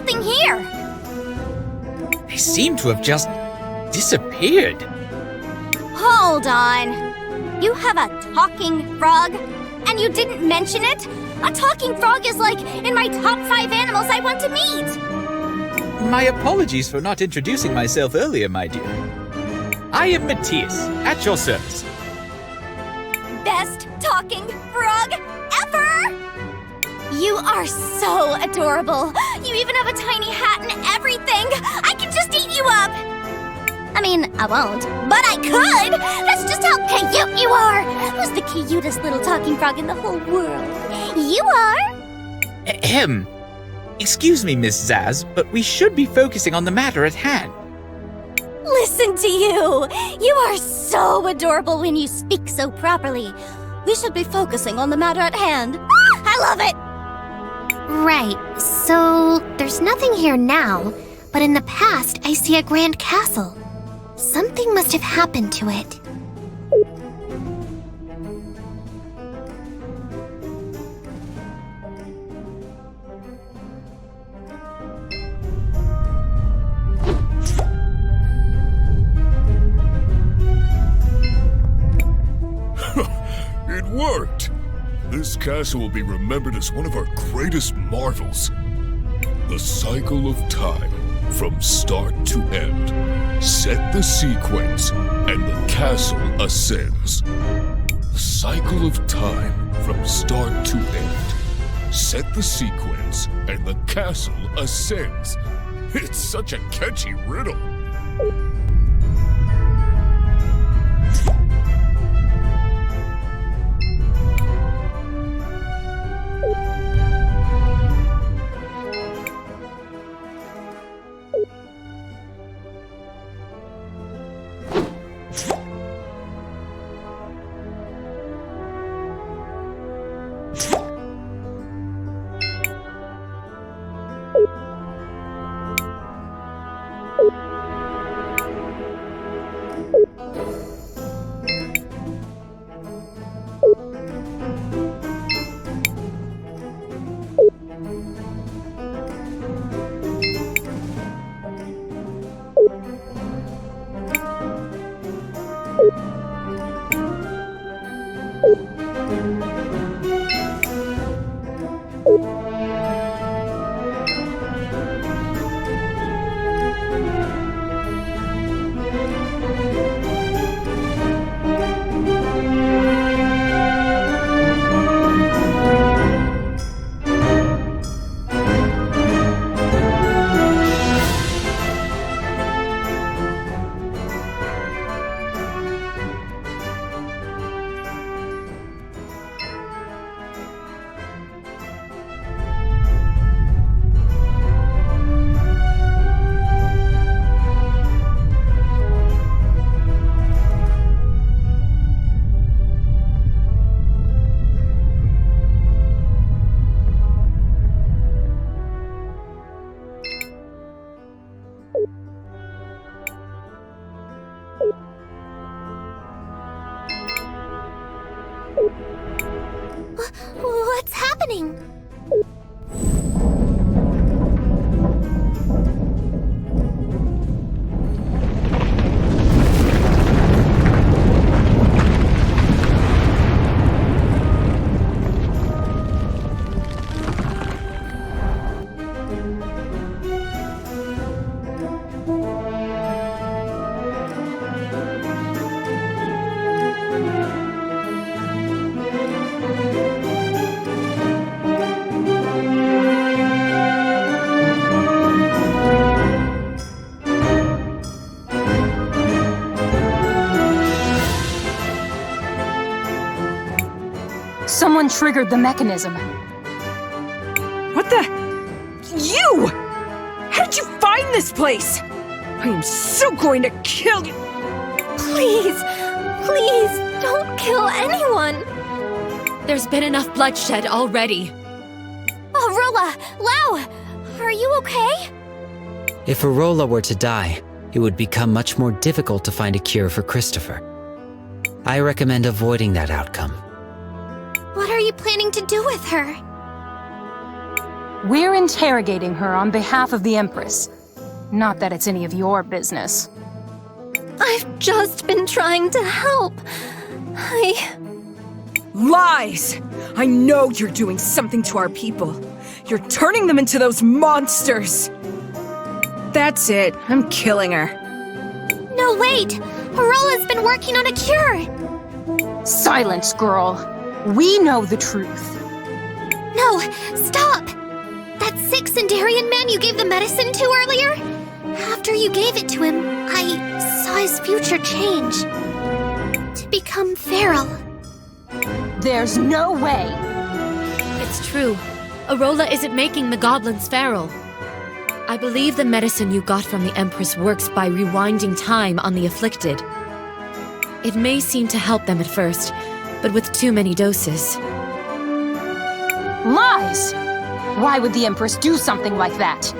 nothing here. They seem to have just disappeared. Hold on. You have a talking frog? And you didn't mention it? A talking frog is like in my top 5 animals I want to meet. My apologies for not introducing myself earlier, my dear. I am Matthias, at your service. Best talking frog ever! You are so adorable. You even have a tiny hat and everything. I can just eat you up. I mean, I won't, but I could. That's just how cute you are. Who's the cutest little talking frog in the whole world? You are? Ahem. Excuse me, Miss Zaz, but we should be focusing on the matter at hand. Listen to you. You are so adorable when you speak so properly. We should be focusing on the matter at hand. I love it. Right, so there's nothing here now, but in the past I see a grand castle. Something must have happened to it. It worked! This castle will be remembered as one of our greatest marvels. The cycle of time, from start to end. Set the sequence, and the castle ascends. The cycle of time, from start to end. Set the sequence, and the castle ascends. It's such a catchy riddle. What's happening? Someone triggered the mechanism. What the? You! How did you find this place? I am so going to kill you! Please, please, don't kill anyone. There's been enough bloodshed already. Arola, Lau, are you okay? If Arola were to die, it would become much more difficult to find a cure for Christopher. I recommend avoiding that outcome. What are you planning to do with her? We're interrogating her on behalf of the Empress. Not that it's any of your business. I've just been trying to help. Lies! I know you're doing something to our people. You're turning them into those monsters! That's it. I'm killing her. No, wait! Arola's been working on a cure! Silence, girl. We know the truth. No, stop! That sick Sindarian man you gave the medicine to earlier? After you gave it to him, I saw his future change. To become feral. There's no way. It's true. Arola isn't making the goblins feral. I believe the medicine you got from the Empress works by rewinding time on the afflicted. It may seem to help them at first, but with too many doses. Lies! Why would the Empress do something like that?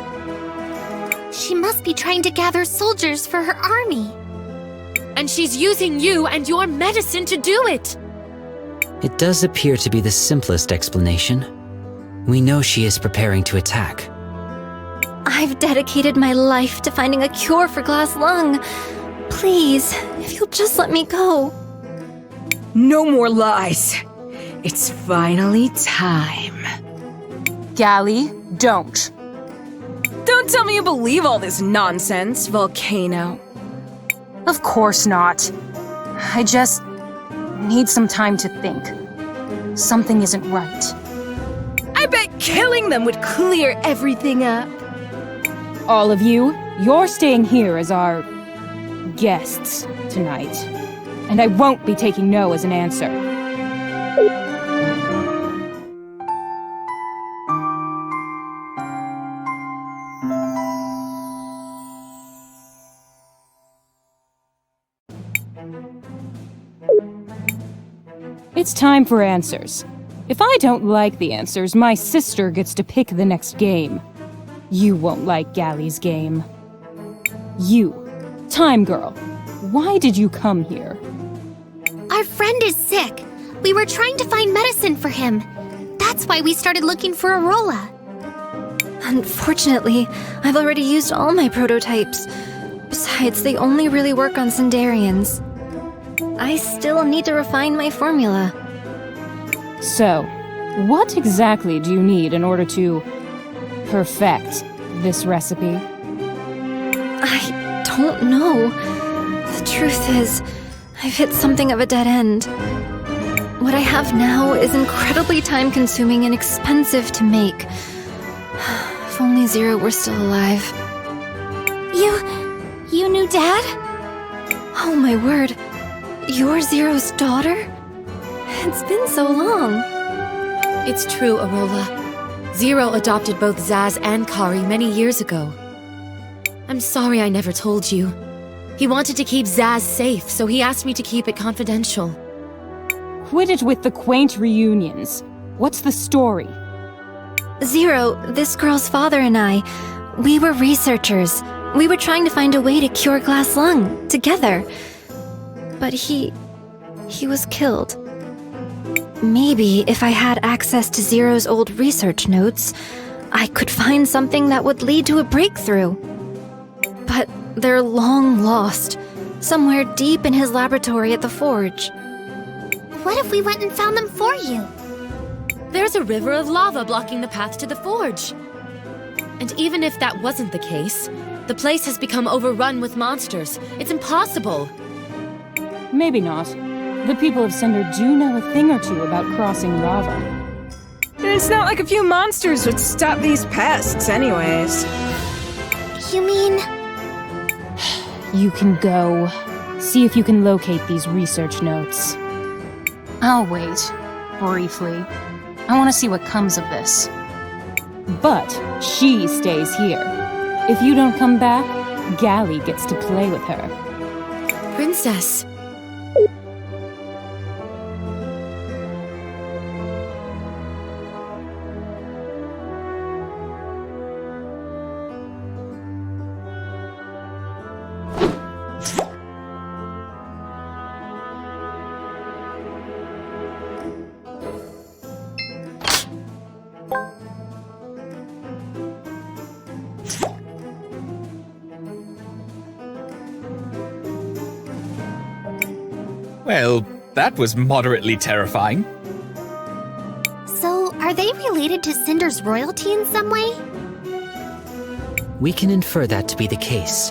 She must be trying to gather soldiers for her army. And she's using you and your medicine to do it! It does appear to be the simplest explanation. We know she is preparing to attack. I've dedicated my life to finding a cure for glass lung. Please, if you'll just let me go. No more lies. It's finally time. Gally, don't. Don't tell me you believe all this nonsense, Volcano. Of course not. I just need some time to think. Something isn't right. I bet killing them would clear everything up. All of you, you're staying here as our guests tonight. And I won't be taking no as an answer. It's time for answers. If I don't like the answers, my sister gets to pick the next game. You won't like Gally's game. You, Time Girl, why did you come here? Our friend is sick. We were trying to find medicine for him. That's why we started looking for Arola. Unfortunately, I've already used all my prototypes. Besides, they only really work on Sindarians. I still need to refine my formula. So, what exactly do you need in order to perfect this recipe? I don't know. The truth is, I've hit something of a dead end. What I have now is incredibly time-consuming and expensive to make. If only Zero were still alive. You knew Dad? Oh my word. You're Zero's daughter? It's been so long. It's true, Arola. Zero adopted both Zaz and Kari many years ago. I'm sorry I never told you. He wanted to keep Zaz safe, so he asked me to keep it confidential. Quit it with the quaint reunions. What's the story? Zero, this girl's father and I, we were researchers. We were trying to find a way to cure glass lung, together. But he was killed. Maybe if I had access to Zero's old research notes, I could find something that would lead to a breakthrough. But they're long lost, somewhere deep in his laboratory at the forge. What if we went and found them for you? There's a river of lava blocking the path to the forge. And even if that wasn't the case, the place has become overrun with monsters. It's impossible. Maybe not. The people of Cinder do know a thing or two about crossing lava. And it's not like a few monsters would stop these pests anyways. You mean... You can go. See if you can locate these research notes. I'll wait. Briefly. I want to see what comes of this. But she stays here. If you don't come back, Gally gets to play with her. Princess. Well, that was moderately terrifying. So, are they related to Cinder's royalty in some way? We can infer that to be the case.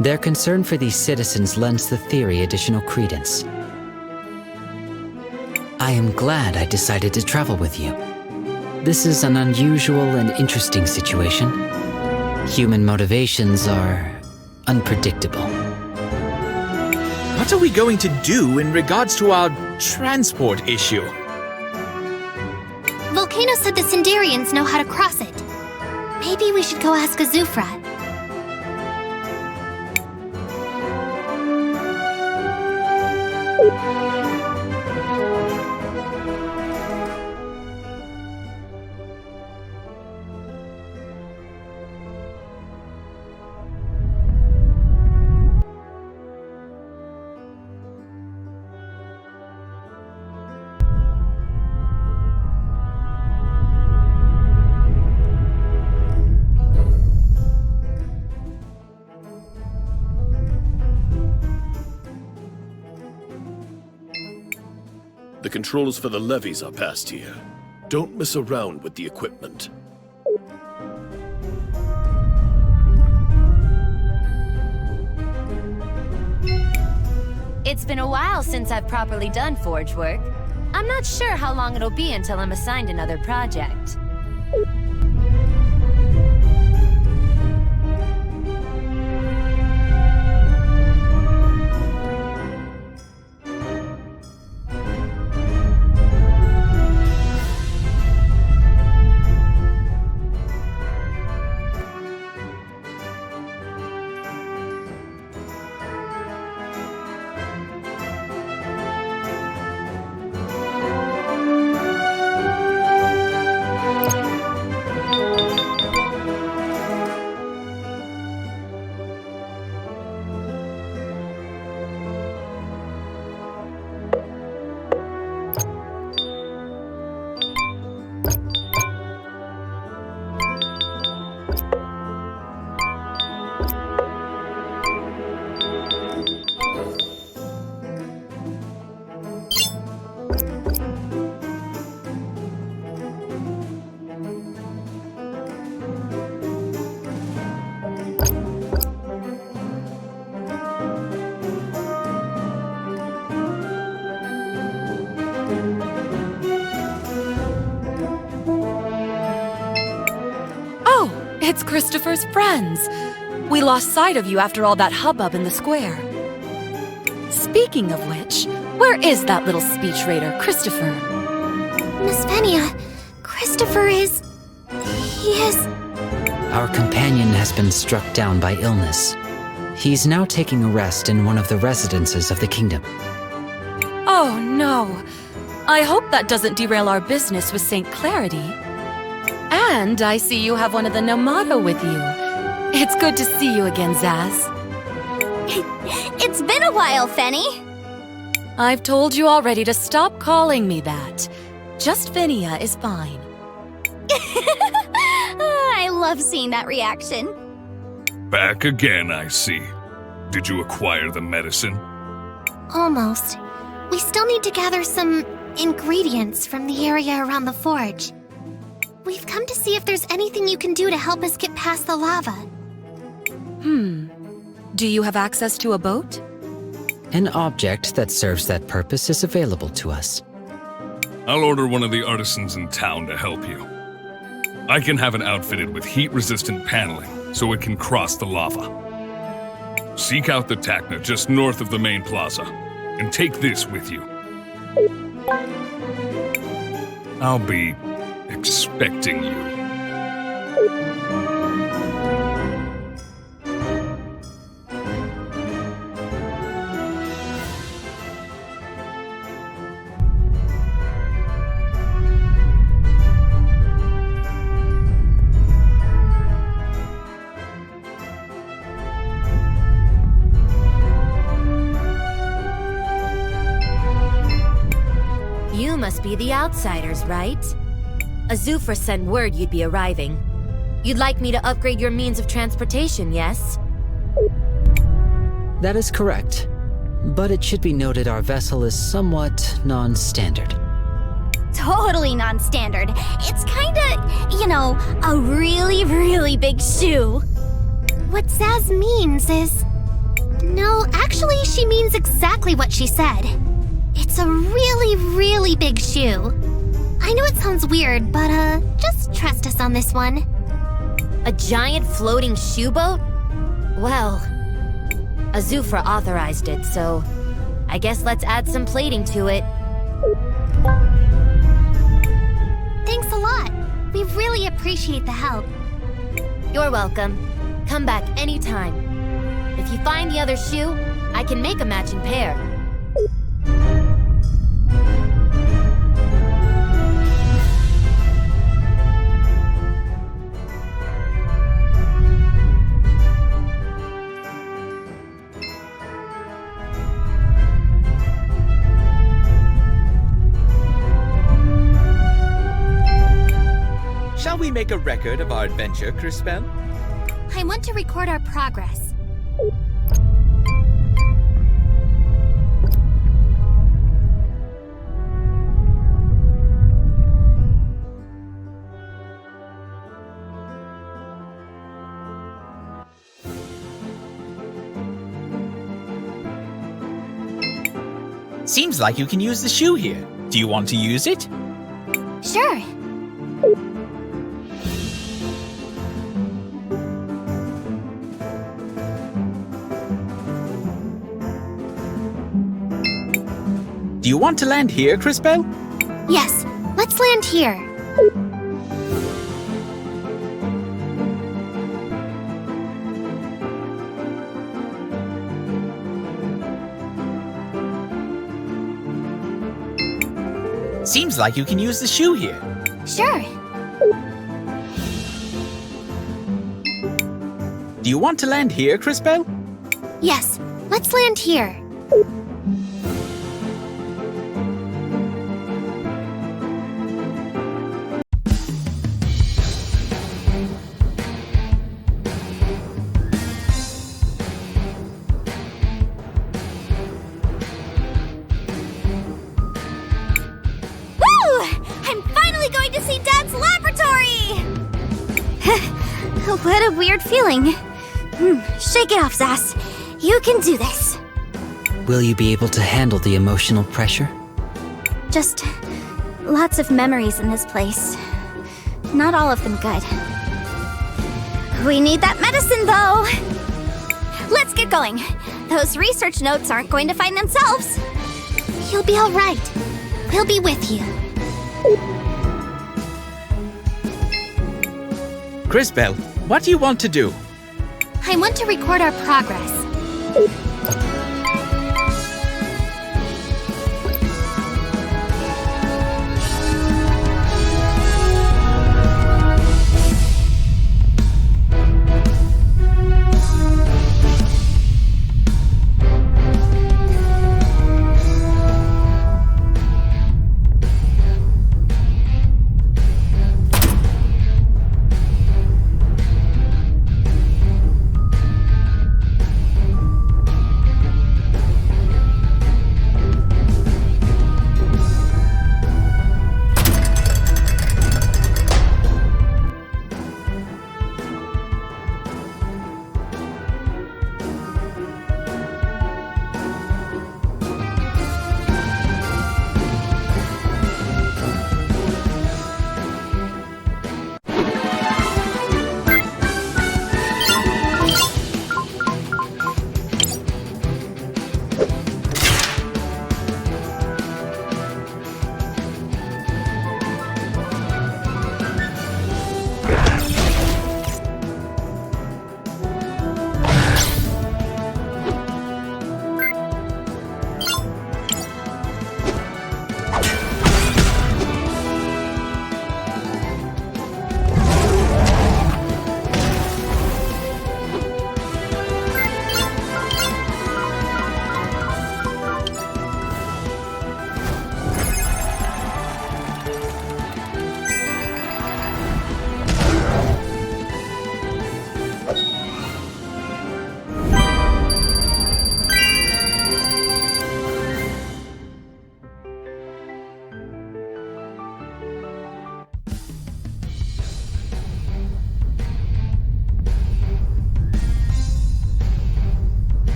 Their concern for these citizens lends the theory additional credence. I am glad I decided to travel with you. This is an unusual and interesting situation. Human motivations are unpredictable. What are we going to do in regards to our transport issue? Volcano said the Sindarians know how to cross it. Maybe we should go ask Azufra. The controls for the levees are past here. Don't mess around with the equipment. It's been a while since I've properly done forge work. I'm not sure how long it'll be until I'm assigned another project. It's Christopher's friends. We lost sight of you after all that hubbub in the square. Speaking of which, where is that little speech raider, Christopher? Miss Venia, Christopher is... he is... Our companion has been struck down by illness. He's now taking a rest in one of the residences of the kingdom. Oh no. I hope that doesn't derail our business with St. Clarity. And I see you have one of the Nomato with you. It's good to see you again, Zaz. It's been a while, Fenny. I've told you already to stop calling me that. Just Venia is fine. I love seeing that reaction. Back again, I see. Did you acquire the medicine? Almost. We still need to gather some ingredients from the area around the forge. We've come to see if there's anything you can do to help us get past the lava. Do you have access to a boat? An object that serves that purpose is available to us. I'll order one of the artisans in town to help you. I can have it outfitted with heat-resistant paneling so it can cross the lava. Seek out the Tacna just north of the main plaza, and take this with you. I'll be expecting you. You must be the outsiders, right? Azufra sent word you'd be arriving. You'd like me to upgrade your means of transportation, yes? That is correct. But it should be noted our vessel is somewhat non-standard. Totally non-standard. It's kinda, a really, really big shoe. What Zaz means is... No, actually, she means exactly what she said. It's a really, really big shoe. I know it sounds weird, but, just trust us on this one. A giant floating shoe boat? Well, Azufra authorized it, so I guess let's add some plating to it. Thanks a lot. We really appreciate the help. You're welcome. Come back anytime. If you find the other shoe, I can make a matching pair. Shall we make a record of our adventure, Crispel? I want to record our progress. Seems like you can use the shoe here. Do you want to use it? Sure. Do you want to land here, Crispel? Yes, let's land here. Seems like you can use the shoe here. Sure. Do you want to land here, Crispel? Yes, let's land here. What a weird feeling. Shake it off, Zaz. You can do this. Will you be able to handle the emotional pressure? Just lots of memories in this place. Not all of them good. We need that medicine, though. Let's get going. Those research notes aren't going to find themselves. You'll be all right. We'll be with you. Crispel, what do you want to do? I want to record our progress.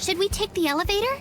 Should we take the elevator?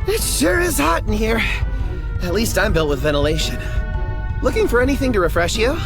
It sure is hot in here. At least I'm built with ventilation. Looking for anything to refresh you?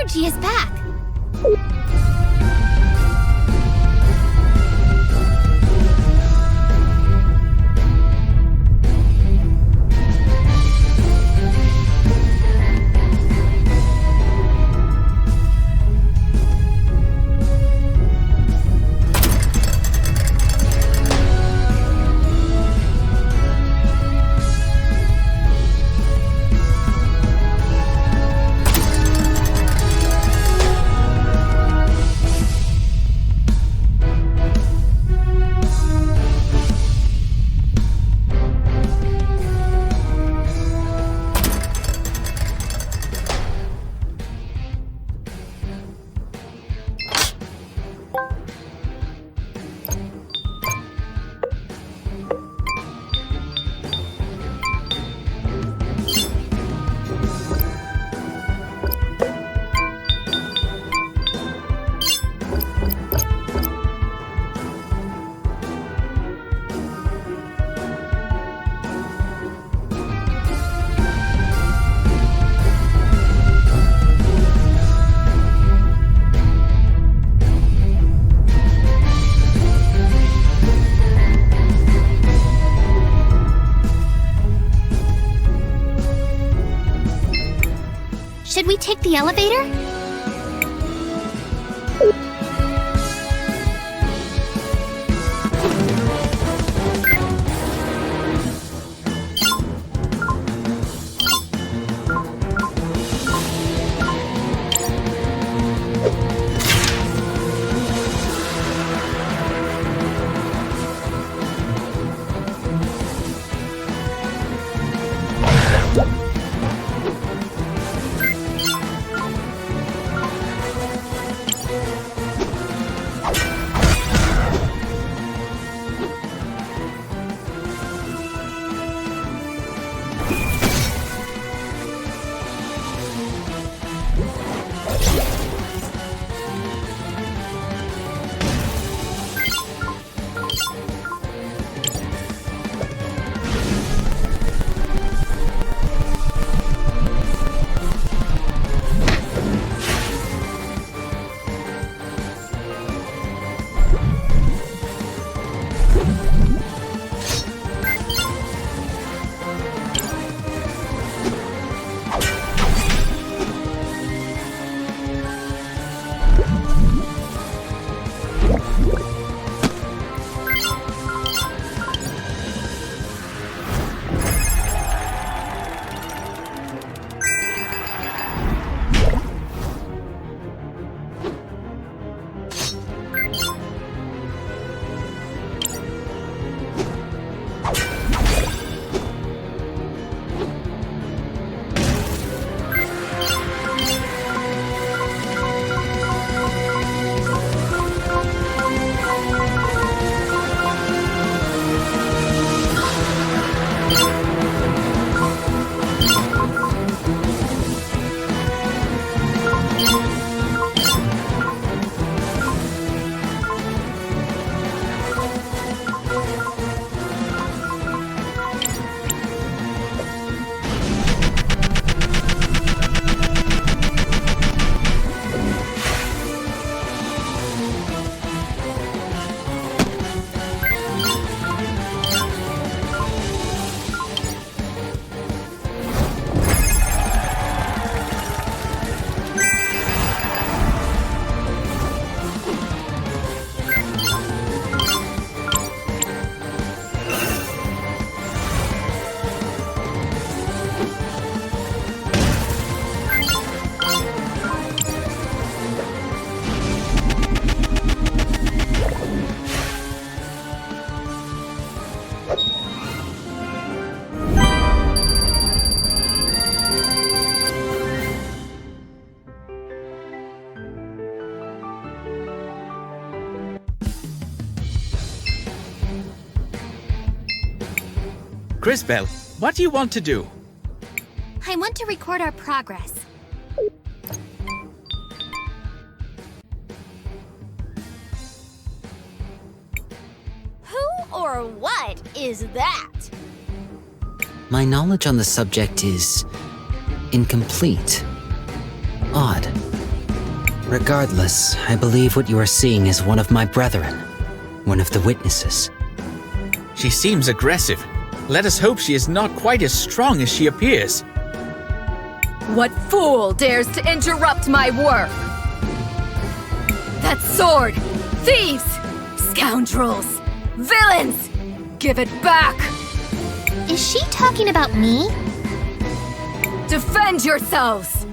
energy is back. Should we take the elevator? Crisbel, what do you want to do? I want to record our progress. Who or what is that? My knowledge on the subject is incomplete. Odd. Regardless, I believe what you are seeing is one of my brethren, one of the witnesses. She seems aggressive. Let us hope she is not quite as strong as she appears. What fool dares to interrupt my work? That sword! Thieves! Scoundrels! Villains! Give it back! Is she talking about me? Defend yourselves!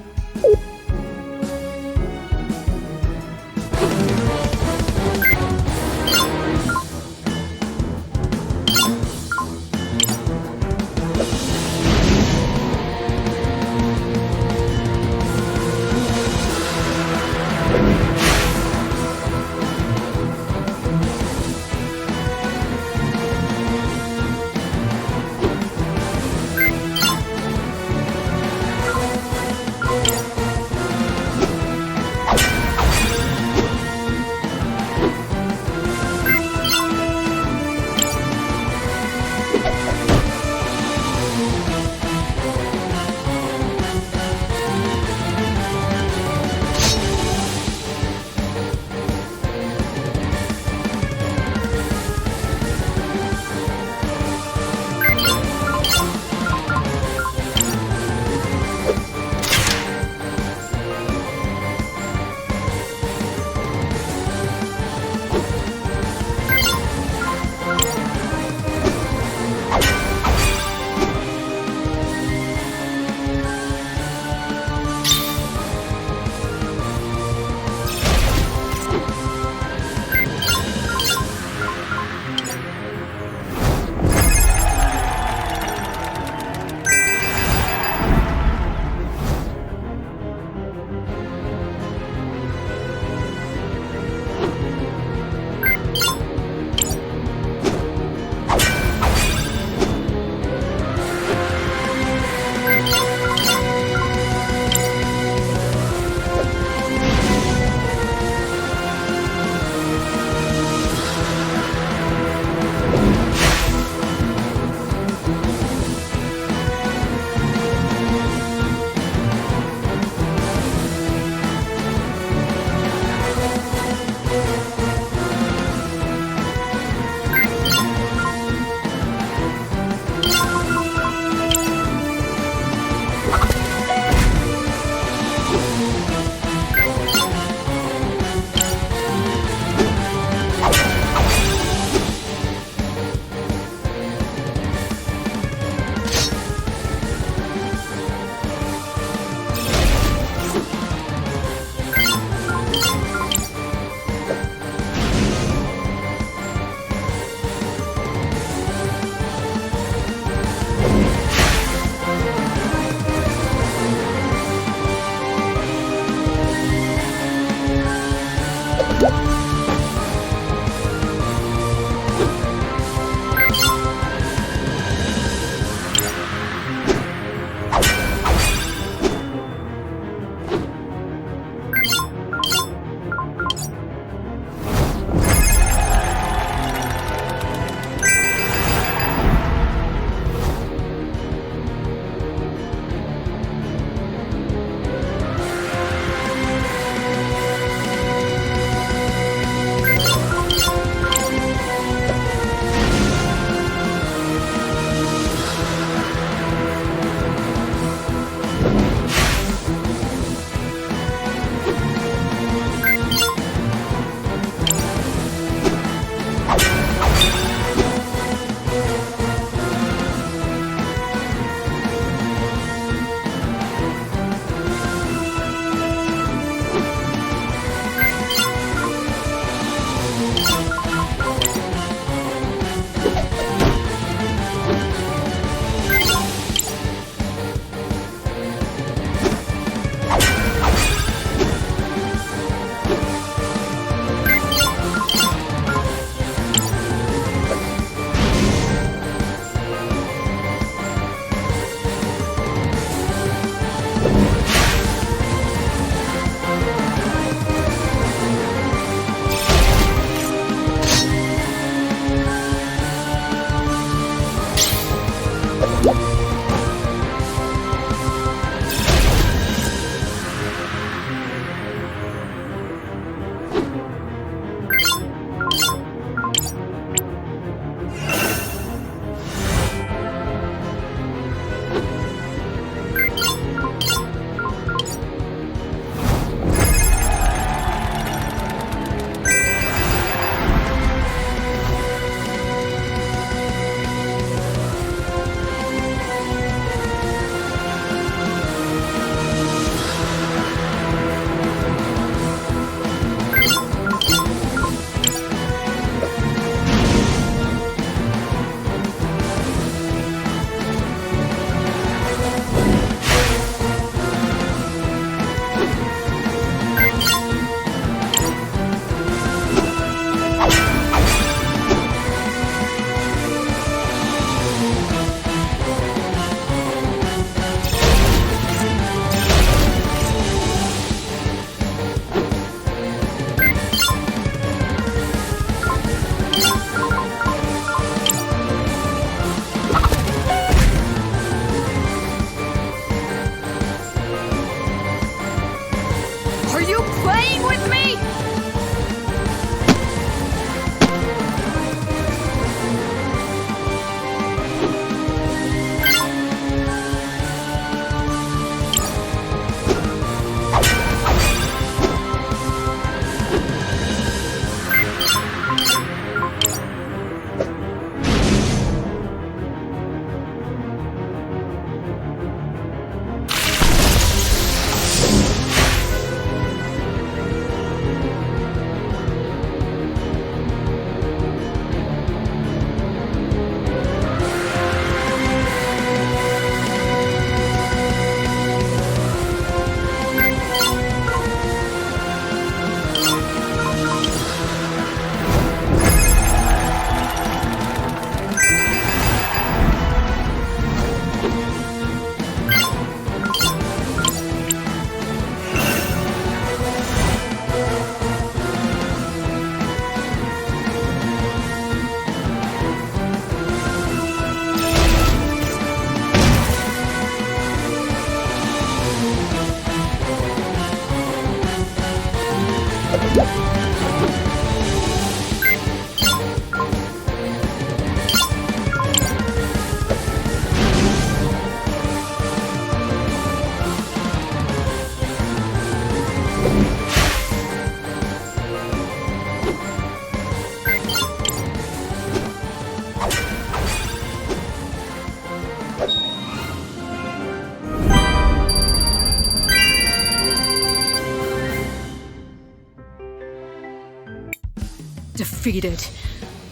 defeated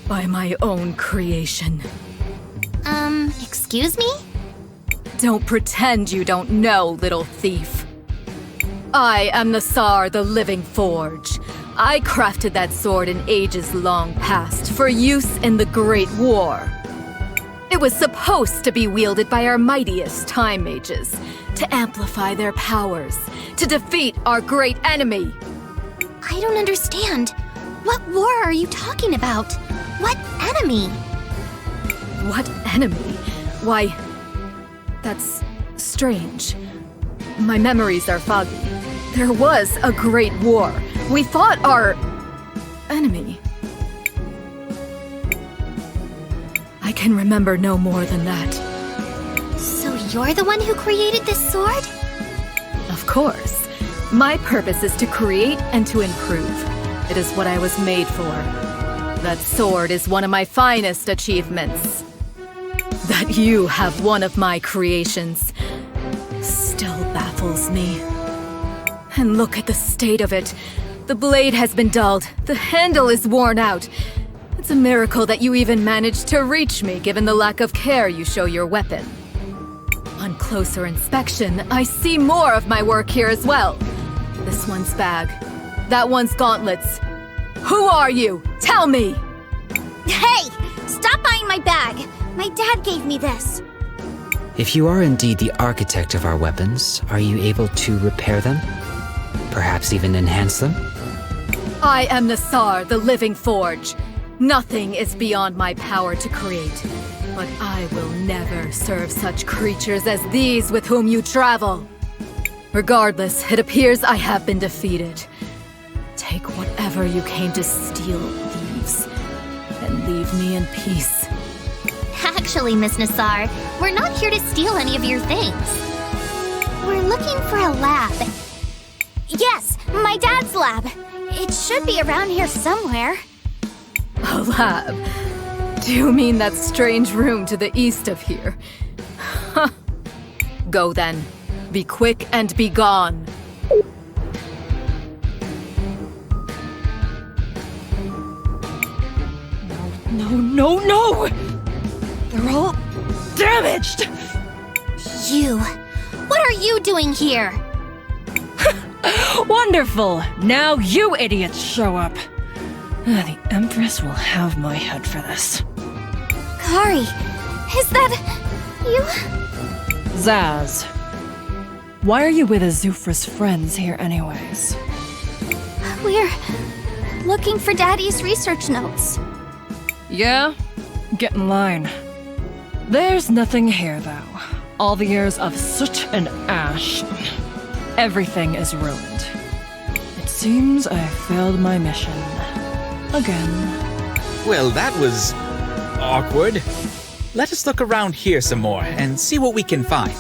by my own creation. Excuse me? Don't pretend you don't know, little thief. I am the Tsar, the Living Forge. I crafted that sword in ages long past for use in the Great War. It was supposed to be wielded by our mightiest time mages, to amplify their powers, to defeat our great enemy. I don't understand. What war are you talking about? What enemy? What enemy? Why, that's strange. My memories are foggy. There was a great war. We fought our enemy. I can remember no more than that. So you're the one who created this sword? Of course. My purpose is to create and to improve. It is what I was made for. That sword is one of my finest achievements. That you have one of my creations still baffles me. And look at the state of it. The blade has been dulled. The handle is worn out. It's a miracle that you even managed to reach me, given the lack of care you show your weapon. On closer inspection, I see more of my work here as well. This one's bag. That one's gauntlets. Who are you? Tell me! Hey! Stop buying my bag! My dad gave me this. If you are indeed the architect of our weapons, are you able to repair them? Perhaps even enhance them? I am the Tsar, the Living Forge. Nothing is beyond my power to create. But I will never serve such creatures as these with whom you travel. Regardless, it appears I have been defeated. Take whatever you came to steal, thieves, and leave me in peace. Actually, Miss Nassar, we're not here to steal any of your things. We're looking for a lab. Yes, my dad's lab. It should be around here somewhere. A lab? Do you mean that strange room to the east of here? Huh. Go then. Be quick and be gone. No! They're all damaged! You. What are you doing here? Wonderful! Now you idiots show up. The Empress will have my head for this. Kari, is that you? Zaz. Why are you with Azufra's friends here anyways? We're looking for Daddy's research notes. Yeah? Get in line. There's nothing here, though. All the years of soot and ash. Everything is ruined. It seems I failed my mission. Again. Well, that was awkward. Let us look around here some more and see what we can find.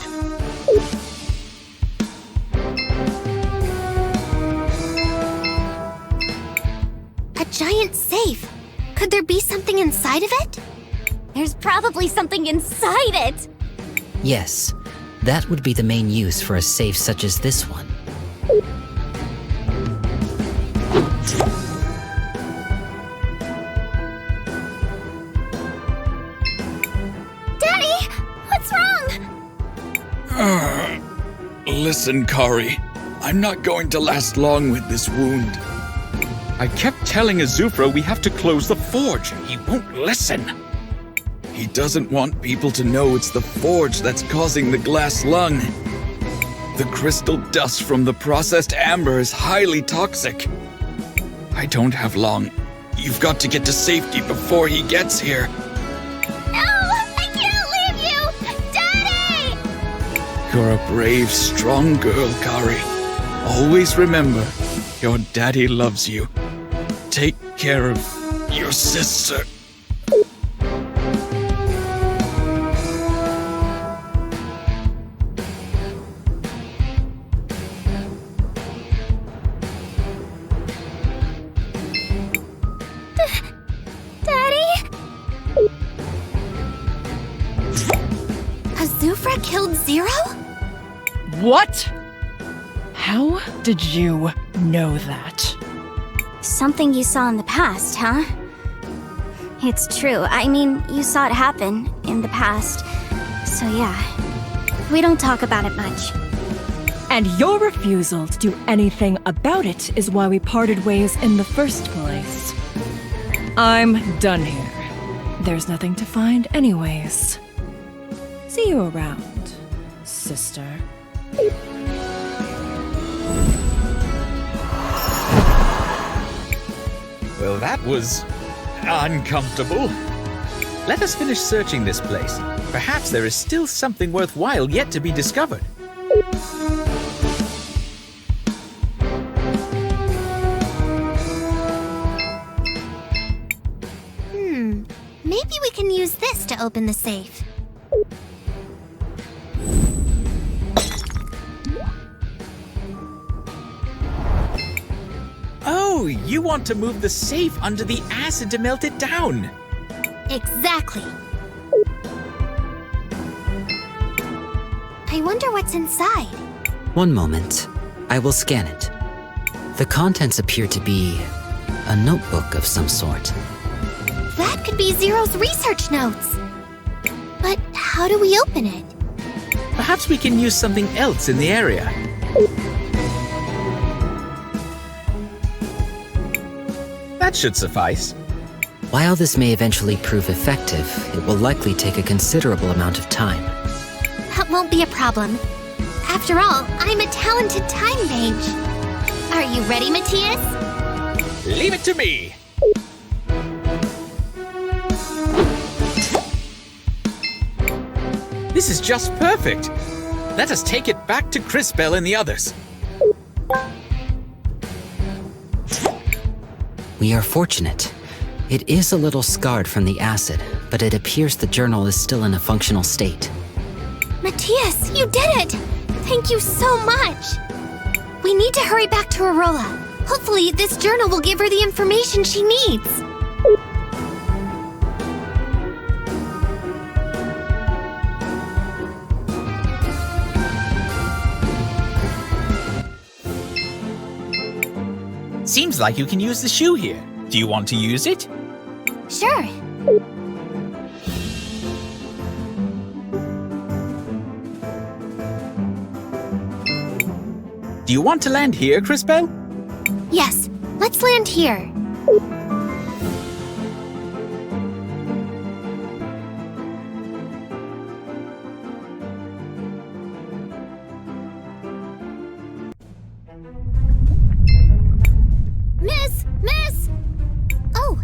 A giant safe. Could there be something inside of it? There's probably something inside it. Yes, that would be the main use for a safe such as this one. Daddy, what's wrong? Listen, Kari. I'm not going to last long with this wound. I kept telling Azufra we have to close the forge. He won't listen. He doesn't want people to know it's the forge that's causing the glass lung. The crystal dust from the processed amber is highly toxic. I don't have long. You've got to get to safety before he gets here. No, I can't leave you! Daddy! You're a brave, strong girl, Kari. Always remember, your daddy loves you. Take care of your sister. Daddy? Azufra killed Zero? What? How did you know that? Something you saw in the past, huh? It's true. I mean, you saw it happen in the past. So yeah, we don't talk about it much. And your refusal to do anything about it is why we parted ways in the first place. I'm done here. There's nothing to find anyways. See you around, sister. Well, that was uncomfortable. Let us finish searching this place. Perhaps there is still something worthwhile yet to be discovered. Maybe we can use this to open the safe. Oh, you want to move the safe under the acid to melt it down. Exactly. I wonder what's inside. One moment. I will scan it. The contents appear to be a notebook of some sort. That could be Zero's research notes. But how do we open it? Perhaps we can use something else in the area. That should suffice. While this may eventually prove effective, it will likely take a considerable amount of time. That won't be a problem. After all, I'm a talented time mage. Are you ready, Matthias? Leave it to me. This is just perfect. Let us take it back to Cristales and the others. We are fortunate. It is a little scarred from the acid, but it appears the journal is still in a functional state. Matthias, you did it! Thank you so much! We need to hurry back to Arola. Hopefully, this journal will give her the information she needs. Seems like you can use the shoe here. Do you want to use it? Sure. Do you want to land here, Cristales? Yes, let's land here. Miss! Oh,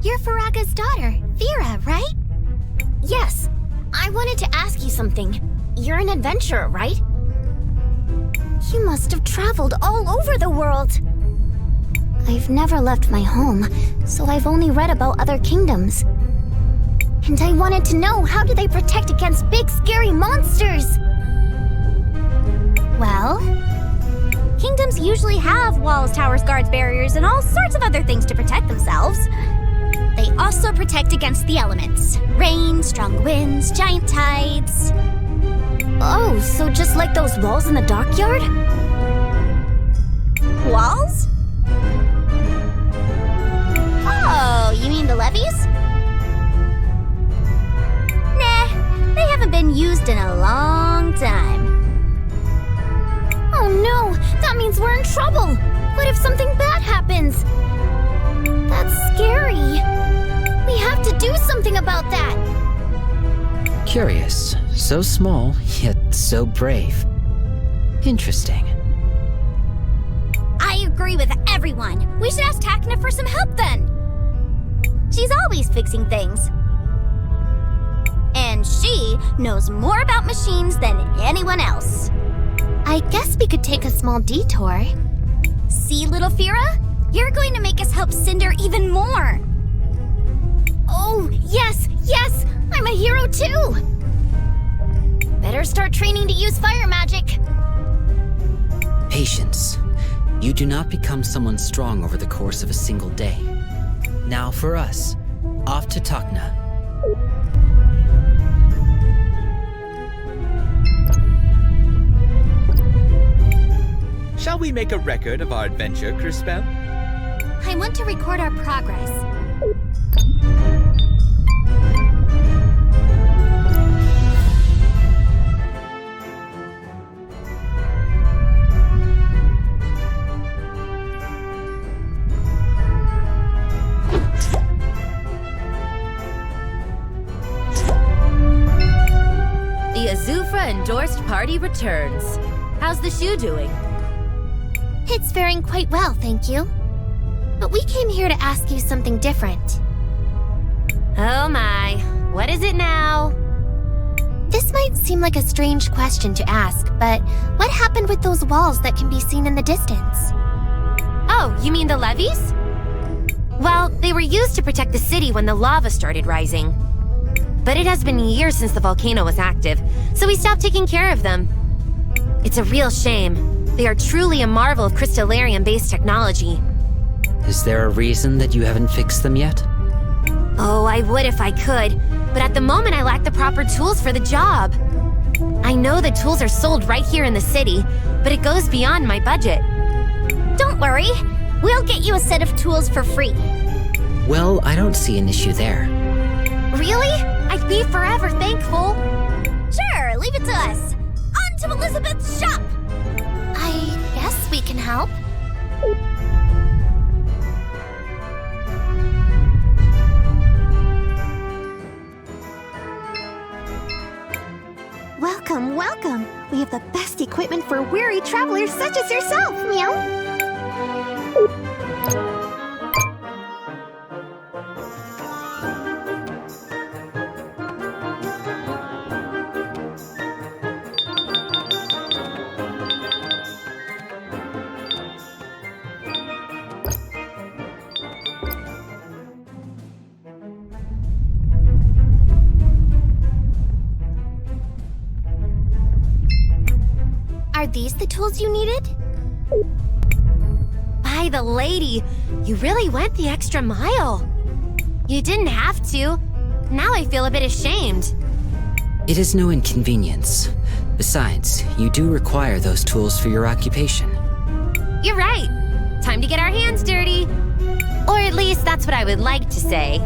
you're Faraga's daughter, Vera, right? Yes, I wanted to ask you something. You're an adventurer, right? You must have traveled all over the world. I've never left my home, so I've only read about other kingdoms. And I wanted to know, how do they protect against big, scary monsters? Well, kingdoms usually have walls, towers, guards, barriers, and all sorts of other things to protect themselves. They also protect against the elements. Rain, strong winds, giant tides. Oh, so just like those walls in the dockyard? Walls? Oh, you mean the levees? Nah, they haven't been used in a long time. Oh no, that means we're in trouble. What if something bad happens? That's scary. We have to do something about that. Curious. So small, yet so brave. Interesting. I agree with everyone. We should ask Takna for some help then. She's always fixing things. And she knows more about machines than anyone else. I guess we could take a small detour. See, little Fira? You're going to make us help Cinder even more. Oh, yes! I'm a hero too! Better start training to use fire magic. Patience. You do not become someone strong over the course of a single day. Now for us, off to Takna. Shall we make a record of our adventure, Cristales? I want to record our progress. Zufra-endorsed party returns. How's the shoe doing? It's faring quite well, thank you. But we came here to ask you something different. Oh my, what is it now? This might seem like a strange question to ask, but what happened with those walls that can be seen in the distance? Oh, you mean the levees? Well, they were used to protect the city when the lava started rising. But it has been years since the volcano was active, so we stopped taking care of them. It's a real shame. They are truly a marvel of Crystallarium-based technology. Is there a reason that you haven't fixed them yet? Oh, I would if I could, but at the moment I lack the proper tools for the job. I know the tools are sold right here in the city, but it goes beyond my budget. Don't worry, we'll get you a set of tools for free. Well, I don't see an issue there. Really? I'd be forever thankful. Sure, leave it to us. On to Elizabeth's shop! I guess we can help. Welcome, welcome. We have the best equipment for weary travelers such as yourself, Meow. Are these the tools you needed? By the lady, you really went the extra mile. You didn't have to. Now I feel a bit ashamed. It is no inconvenience. Besides, you do require those tools for your occupation. You're right. Time to get our hands dirty. Or at least that's what I would like to say.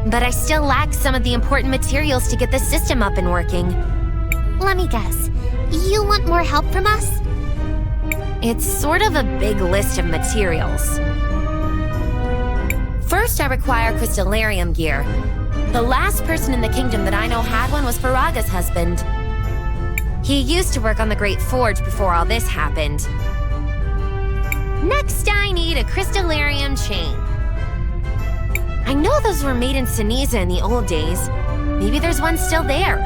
But I still lack some of the important materials to get the system up and working. Let me guess. You want more help from us? It's sort of a big list of materials. First, I require Crystallarium gear. The last person in the kingdom that I know had one was Faraga's husband. He used to work on the Great Forge before all this happened. Next, I need a Crystallarium chain. I know those were made in Seniza in the old days. Maybe there's one still there.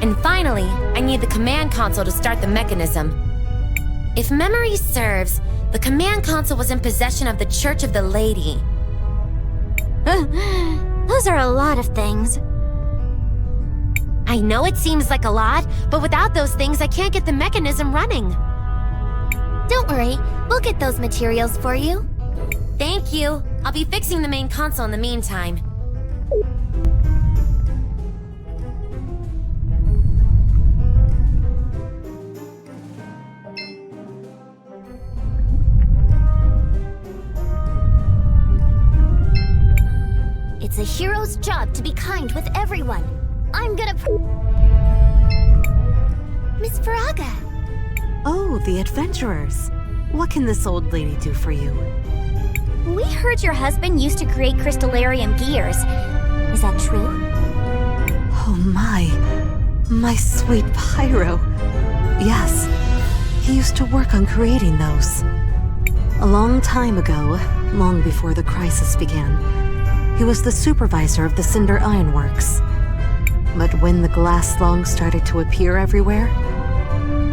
And finally, I need the command console to start the mechanism. If memory serves, the command console was in possession of the Church of the Lady. Those are a lot of things. I know it seems like a lot, but without those things, I can't get the mechanism running. Don't worry, we'll get those materials for you. Thank you. I'll be fixing the main console in the meantime. It's a hero's job to be kind with everyone. I'm gonna... Miss Faraga. Oh, the adventurers. What can this old lady do for you? We heard your husband used to create Crystallarium gears. Is that true? Oh my sweet Pyro. Yes, he used to work on creating those. A long time ago, long before the crisis began, he was the supervisor of the Cinder Ironworks. But when the glass slong started to appear everywhere,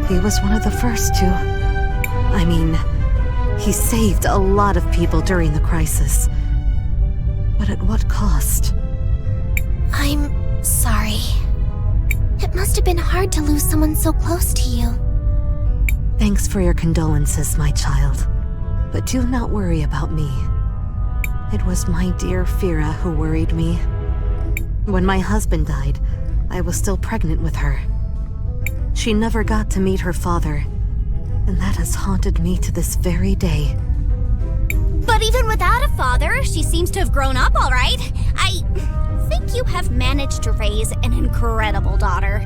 he was one of the first to... I mean, he saved a lot of people during the crisis. But at what cost? I'm sorry. It must have been hard to lose someone so close to you. Thanks for your condolences, my child. But do not worry about me. It was my dear Fira who worried me. When my husband died, I was still pregnant with her. She never got to meet her father, and that has haunted me to this very day. But even without a father, she seems to have grown up all right. I think you have managed to raise an incredible daughter.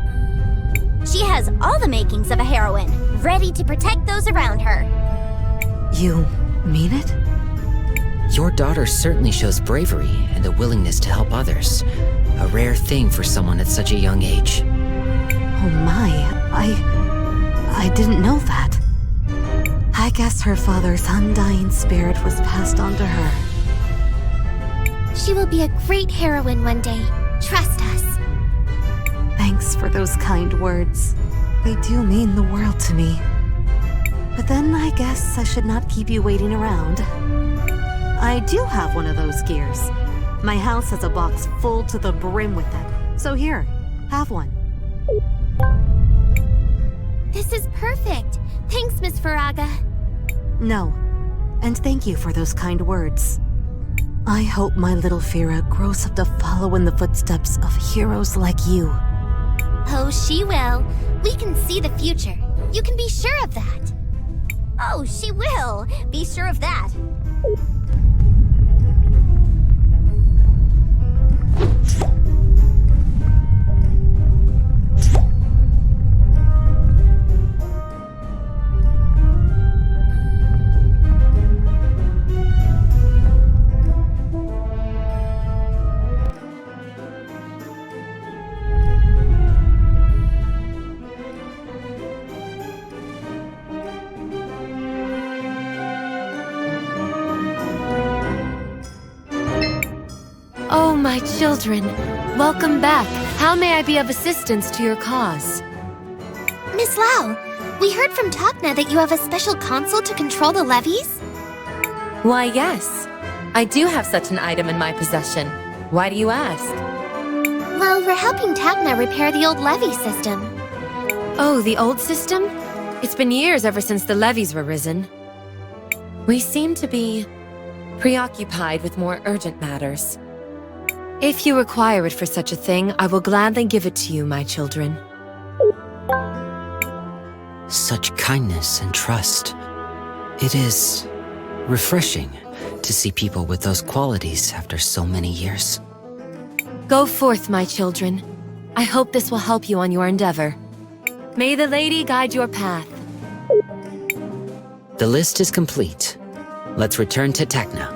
She has all the makings of a heroine, ready to protect those around her. You mean it? Your daughter certainly shows bravery and a willingness to help others. A rare thing for someone at such a young age. Oh my, I didn't know that. I guess her father's undying spirit was passed on to her. She will be a great heroine one day. Trust us. Thanks for those kind words. They do mean the world to me. But then I guess I should not keep you waiting around. I do have one of those gears. My house has a box full to the brim with them. So here, have one. This is perfect. Thanks, Miss Faraga. No, and thank you for those kind words. I hope my little Fira grows up to follow in the footsteps of heroes like you. Oh, she will. We can see the future. You can be sure of that. Oh, she will. Be sure of that. Oh, my children. Welcome back. How may I be of assistance to your cause? Miss Lau, we heard from Takna that you have a special console to control the levies? Why, yes. I do have such an item in my possession. Why do you ask? Well, we're helping Takna repair the old levy system. Oh, the old system? It's been years ever since the levies were risen. We seem to be preoccupied with more urgent matters. If you require it for such a thing, I will gladly give it to you, my children. Such kindness and trust. It is refreshing to see people with those qualities after so many years. Go forth, my children. I hope this will help you on your endeavor. May the lady guide your path. The list is complete. Let's return to Tekna.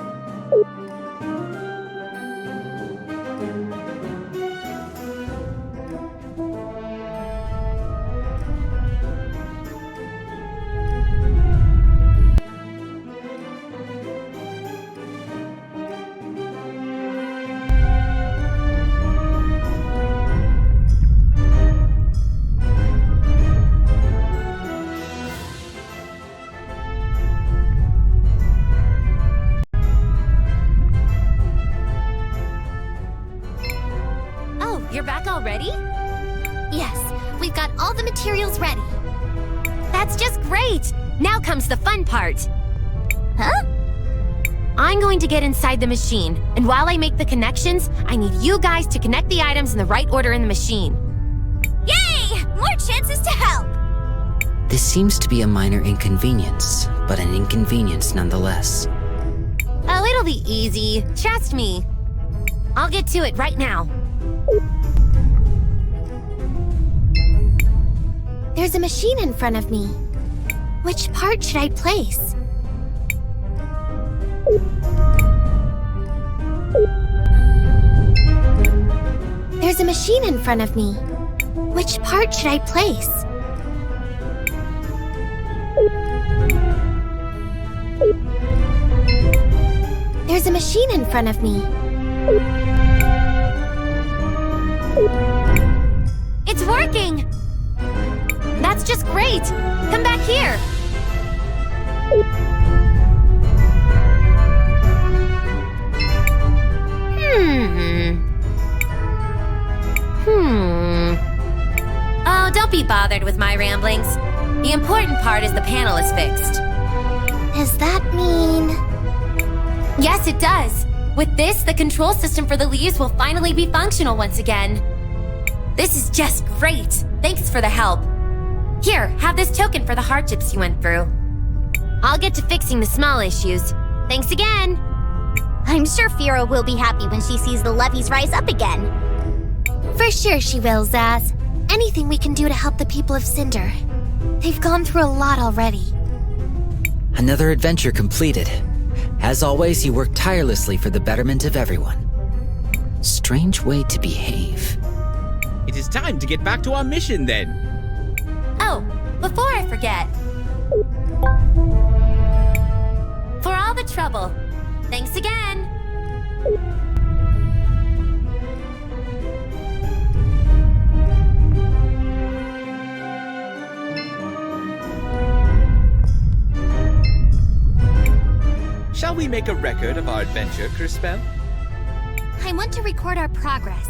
You're back already? Yes, we've got all the materials ready. That's just great! Now comes the fun part. Huh? I'm going to get inside the machine, and while I make the connections, I need you guys to connect the items in the right order in the machine. Yay! More chances to help! This seems to be a minor inconvenience, but an inconvenience nonetheless. Oh, it'll be easy. Trust me. I'll get to it right now. There's a machine in front of me. Which part should I place? There's a machine in front of me. Which part should I place? There's a machine in front of me. It's working! That's just great! Come back here! Oh, don't be bothered with my ramblings. The important part is the panel is fixed. Does that mean... Yes, it does. With this, the control system for the leaves will finally be functional once again. This is just great. Thanks for the help. Here, have this token for the hardships you went through. I'll get to fixing the small issues. Thanks again. I'm sure Fira will be happy when she sees the levies rise up again. For sure she will, Zaz. Anything we can do to help the people of Cinder. They've gone through a lot already. Another adventure completed. As always, you work tirelessly for the betterment of everyone. Strange way to behave. It is time to get back to our mission then. Oh, before I forget. For all the trouble, thanks again. Shall we make a record of our adventure, Crispel? I want to record our progress.